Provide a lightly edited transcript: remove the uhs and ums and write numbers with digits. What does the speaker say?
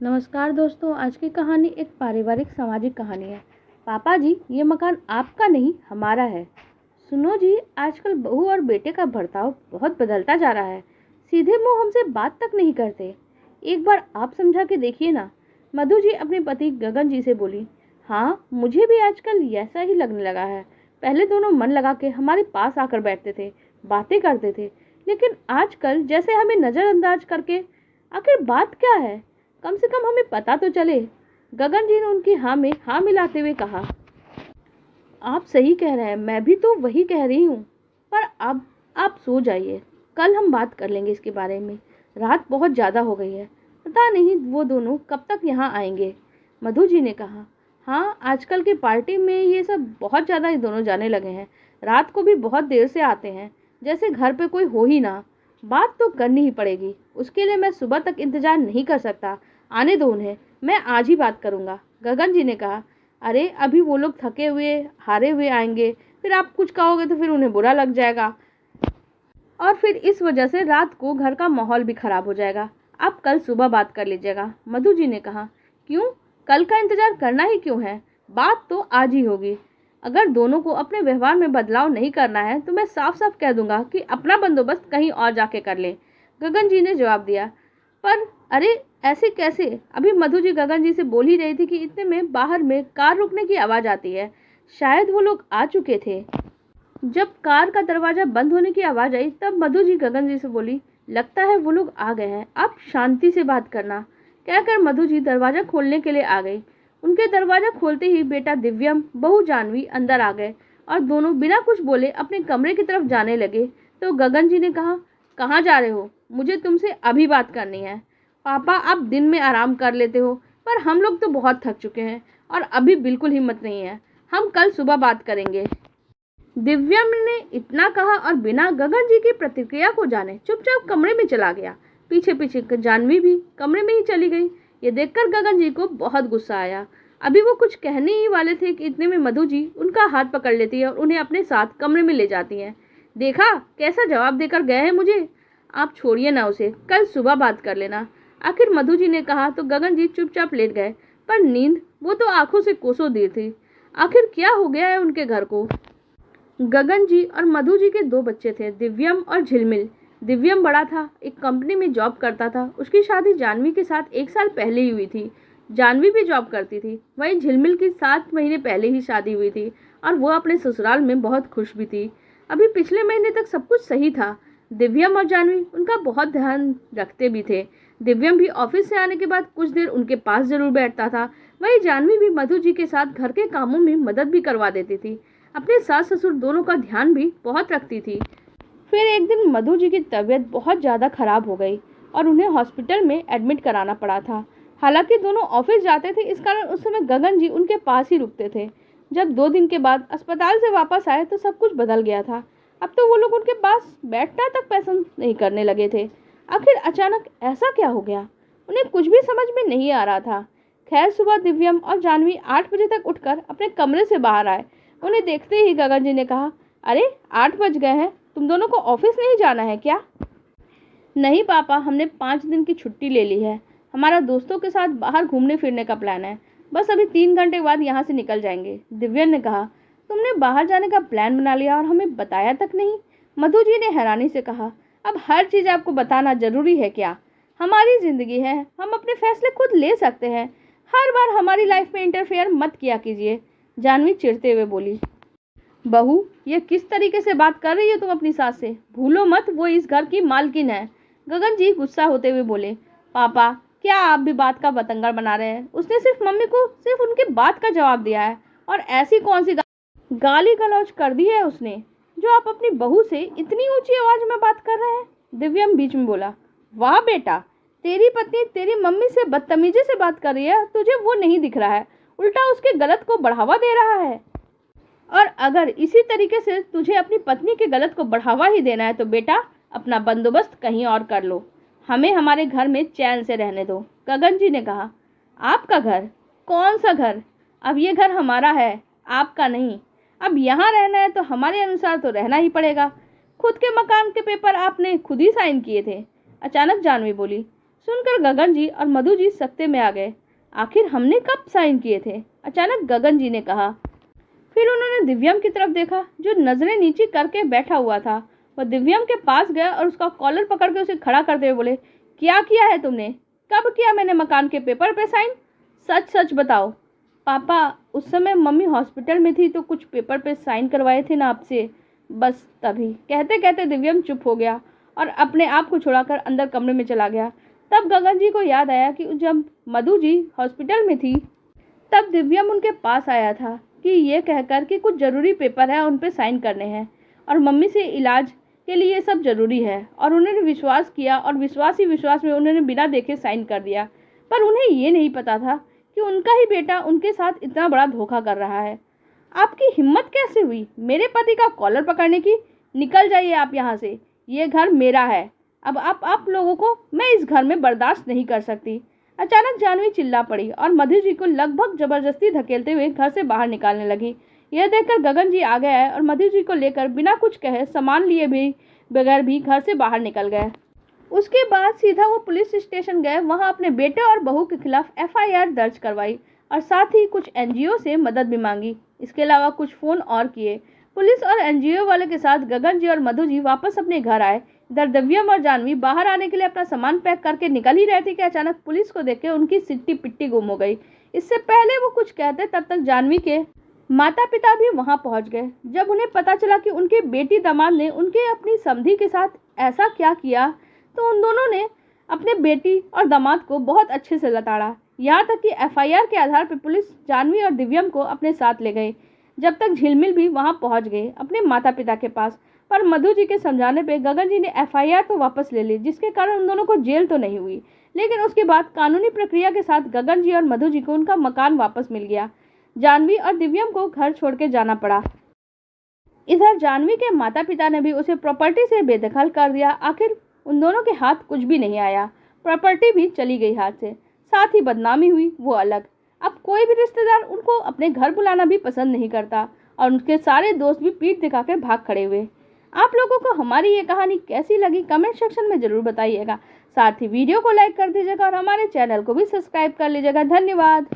नमस्कार दोस्तों, आज की कहानी एक पारिवारिक सामाजिक कहानी है। पापा जी, ये मकान आपका नहीं हमारा है। सुनो जी, आजकल बहू और बेटे का बर्ताव बहुत बदलता जा रहा है। सीधे मुंह हमसे बात तक नहीं करते। एक बार आप समझा के देखिए ना। मधु जी अपने पति गगन जी से बोली। हाँ, मुझे भी आजकल ऐसा ही लगने लगा है। पहले दोनों मन लगा के हमारे पास आकर बैठते थे, बातें करते थे, लेकिन आजकल जैसे हमें नजरअंदाज करके। आखिर बात क्या है? कम से कम हमें पता तो चले। गगन जी ने उनकी हाँ में हाँ मिलाते हुए कहा। आप सही कह रहे हैं, मैं भी तो वही कह रही हूँ। पर अब आप सो जाइए, कल हम बात कर लेंगे इसके बारे में। रात बहुत ज़्यादा हो गई है, पता नहीं वो दोनों कब तक यहाँ आएंगे। मधु जी ने कहा। हाँ, आजकल की पार्टी में ये सब बहुत ज़्यादा ये दोनों जाने लगे हैं। रात को भी बहुत देर से आते हैं, जैसे घर पे कोई हो ही ना। बात तो करनी ही पड़ेगी, उसके लिए मैं सुबह तक इंतजार नहीं कर सकता। आने दो उन्हें, मैं आज ही बात करूँगा, गगन जी ने कहा। अरे अभी वो लोग थके हुए हारे हुए आएंगे, फिर आप कुछ कहोगे तो फिर उन्हें बुरा लग जाएगा, और फिर इस वजह से रात को घर का माहौल भी खराब हो जाएगा। आप कल सुबह बात कर लीजिएगा, मधु जी ने कहा। क्यों? कल का इंतजार करना ही क्यों है? बात तो आज ही होगी। अगर दोनों को अपने व्यवहार में बदलाव नहीं करना है तो मैं साफ साफ कह दूंगा कि अपना बंदोबस्त कहीं और जाके कर ले, गगन जी ने जवाब दिया। पर अरे ऐसे कैसे? अभी मधु जी गगन जी से बोल ही रही थी कि इतने में बाहर में कार रुकने की आवाज़ आती है। शायद वो लोग आ चुके थे। जब कार का दरवाज़ा बंद होने की आवाज़ आई तब मधु जी गगन जी से बोली, लगता है वो लोग आ गए हैं, आप शांति से बात करना। कहकर मधु जी दरवाज़ा खोलने के लिए आ गई। उनके दरवाज़ा खोलते ही बेटा दिव्यम, बहू जानवी अंदर आ गए और दोनों बिना कुछ बोले अपने कमरे की तरफ जाने लगे। तो गगन जी ने कहा, कहाँ जा रहे हो? मुझे तुमसे अभी बात करनी है। पापा, आप दिन में आराम कर लेते हो, पर हम लोग तो बहुत थक चुके हैं और अभी बिल्कुल हिम्मत नहीं है। हम कल सुबह बात करेंगे। दिव्यम ने इतना कहा और बिना गगन जी की प्रतिक्रिया को जाने चुपचाप कमरे में चला गया। पीछे पीछे जानवी भी कमरे में ही चली गई। ये देखकर गगन जी को बहुत गुस्सा आया। अभी वो कुछ कहने ही वाले थे कि इतने में मधु जी उनका हाथ पकड़ लेती है और उन्हें अपने साथ कमरे में ले जाती हैं। देखा कैसा जवाब देकर गए हैं मुझे? आप छोड़िए ना उसे, कल सुबह बात कर लेना। आखिर मधु जी ने कहा तो गगन जी चुपचाप लेट गए। पर नींद, वो तो आंखों से कोसों दूर थी। आखिर क्या हो गया है उनके घर को? गगन जी और मधु जी के दो बच्चे थे, दिव्यम और झिलमिल। दिव्यम बड़ा था, एक कंपनी में जॉब करता था। उसकी शादी जानवी के साथ 1 साल पहले ही हुई थी। जानवी भी जॉब करती थी। वहीं झिलमिल की 7 महीने पहले ही शादी हुई थी और वो अपने ससुराल में बहुत खुश भी थी। अभी पिछले महीने तक सब कुछ सही था। दिव्यम और जानवी उनका बहुत ध्यान रखते भी थे। दिव्यम भी ऑफिस से आने के बाद कुछ देर उनके पास जरूर बैठता था। वहीं जानवी भी मधु जी के साथ घर के कामों में मदद भी करवा देती थी। अपने सास ससुर दोनों का ध्यान भी बहुत रखती थी। फिर एक दिन मधु जी की तबीयत बहुत ज़्यादा खराब हो गई और उन्हें हॉस्पिटल में एडमिट कराना पड़ा था। हालांकि दोनों ऑफिस जाते थे, इस कारण उस समय गगन जी उनके पास ही रुकते थे। जब 2 दिन के बाद अस्पताल से वापस आए तो सब कुछ बदल गया था। अब तो वो लोग उनके पास बैठना तक पसंद नहीं करने लगे थे। आखिर अचानक ऐसा क्या हो गया? उन्हें कुछ भी समझ में नहीं आ रहा था। खैर, सुबह दिव्यम और जानवी 8 बजे तक उठकर अपने कमरे से बाहर आए। उन्हें देखते ही गगन जी ने कहा, अरे 8 बज गए हैं, तुम दोनों को ऑफिस नहीं जाना है क्या? नहीं पापा, हमने 5 दिन की छुट्टी ले ली है। हमारा दोस्तों के साथ बाहर घूमने फिरने का प्लान है। बस अभी 3 घंटे बाद यहाँ से निकल जाएंगे, दिव्यन ने कहा। तुमने बाहर जाने का प्लान बना लिया और हमें बताया तक नहीं? मधु जी ने हैरानी से कहा। अब हर चीज़ आपको बताना जरूरी है क्या? हमारी जिंदगी है, हम अपने फैसले खुद ले सकते हैं। हर बार हमारी लाइफ में इंटरफेयर मत किया कीजिए, जानवी चिढ़ते हुए बोली। बहू, ये किस तरीके से बात कर रही हो तुम अपनी सास से? भूलो मत, वो इस घर की मालकिन है, गगन जी गुस्सा होते हुए बोले। पापा, क्या आप भी बात का बतंगड़ बना रहे हैं? उसने सिर्फ मम्मी को सिर्फ उनकी बात का जवाब दिया है और ऐसी कौन सी गाली गलौज कर दी है उसने जो आप अपनी बहू से इतनी ऊंची आवाज में बात कर रहे हैं? दिव्यम बीच में बोला। वाह बेटा, तेरी पत्नी तेरी मम्मी से बदतमीजी से बात कर रही है, तुझे वो नहीं दिख रहा है, उल्टा उसके गलत को बढ़ावा दे रहा है। और अगर इसी तरीके से तुझे अपनी पत्नी के गलत को बढ़ावा ही देना है तो बेटा अपना बंदोबस्त कहीं और कर लो। हमें हमारे घर में चैन से रहने दो, गगन जी ने कहा। आपका घर? कौन सा घर? अब ये घर हमारा है, आपका नहीं। अब यहाँ रहना है तो हमारे अनुसार तो रहना ही पड़ेगा। खुद के मकान के पेपर आपने खुद ही साइन किए थे, अचानक जानवी बोली। सुनकर गगन जी और मधु जी सकते में आ गए। आखिर हमने कब साइन किए थे? अचानक गगन जी ने कहा। फिर उन्होंने दिव्यम की तरफ देखा जो नजरें नीची करके बैठा हुआ था। वह दिव्यम के पास गया और उसका कॉलर पकड़ के उसे खड़ा करते हुए बोले, क्या किया है तुमने? कब किया मैंने मकान के पेपर पे साइन? सच सच बताओ। पापा, उस समय मम्मी हॉस्पिटल में थी तो कुछ पेपर पे साइन करवाए थे ना आपसे, बस तभी। कहते कहते दिव्यम चुप हो गया और अपने आप को छुड़ाकर अंदर कमरे में चला गया। तब गगन जी को याद आया कि जब मधु जी हॉस्पिटल में थी तब दिव्यम उनके पास आया था कि ये कहकर कि कुछ ज़रूरी पेपर है उन पे साइन करने हैं और मम्मी से इलाज के लिए ये सब ज़रूरी है, और उन्होंने विश्वास किया और विश्वास ही विश्वास में उन्होंने बिना देखे साइन कर दिया। पर उन्हें ये नहीं पता था कि उनका ही बेटा उनके साथ इतना बड़ा धोखा कर रहा है। आपकी हिम्मत कैसे हुई मेरे पति का कॉलर पकड़ने की? निकल जाइए आप यहाँ से, ये घर मेरा है। अब आप लोगों को मैं इस घर में बर्दाश्त नहीं कर सकती। अचानक जानवी चिल्ला पड़ी और मधु जी को लगभग जबरदस्ती धकेलते हुए घर से बाहर निकालने लगी। यह देखकर गगन जी आ गए और मधु जी को लेकर बिना कुछ कहे सामान लिए भी बगैर भी घर से बाहर निकल गए। उसके बाद सीधा वो पुलिस स्टेशन गए। वहां अपने बेटे और बहू के खिलाफ एफआईआर दर्ज करवाई और साथ ही कुछ एनजीओ से मदद भी मांगी। इसके अलावा कुछ फोन और किए। पुलिस और एनजीओ वाले के साथ गगन जी और मधु जी वापस अपने घर आए। इधर दिव्यम और जानवी बाहर आने के लिए अपना सामान पैक करके निकल ही रहे थे कि अचानक पुलिस को देख के उनकी सिट्टी पिट्टी गुम हो गई। इससे पहले वो कुछ कहते तब तक जानवी के माता पिता भी वहां पहुंच गए। जब उन्हें पता चला कि उनके बेटी दामाद ने उनके अपनी समधी के साथ ऐसा क्या किया तो उन दोनों ने अपने बेटी और दामाद को बहुत अच्छे से लताड़ा। यहाँ तक कि एफआईआर के आधार पर पुलिस जानवी और दिव्यम को अपने साथ ले गई। जब तक झिलमिल भी वहां पहुंच गए अपने माता पिता के पास। पर मधु जी के समझाने पे गगन जी ने एफआईआर तो वापस ले ली, जिसके कारण उन दोनों को जेल तो नहीं हुई, लेकिन उसके बाद कानूनी प्रक्रिया के साथ गगन जी और मधु जी को उनका मकान वापस मिल गया। जानवी और दिव्यम को घर छोड़ के जाना पड़ा। इधर जानवी के माता पिता ने भी उसे प्रॉपर्टी से बेदखल कर दिया। आखिर उन दोनों के हाथ कुछ भी नहीं आया, प्रॉपर्टी भी चली गई हाथ से, साथ ही बदनामी हुई वो अलग। अब कोई भी रिश्तेदार उनको अपने घर बुलाना भी पसंद नहीं करता और उनके सारे दोस्त भी पीठ दिखाकर भाग खड़े हुए। आप लोगों को हमारी ये कहानी कैसी लगी कमेंट सेक्शन में ज़रूर बताइएगा। साथ ही वीडियो को लाइक कर दीजिएगा और हमारे चैनल को भी सब्सक्राइब कर लीजिएगा। धन्यवाद।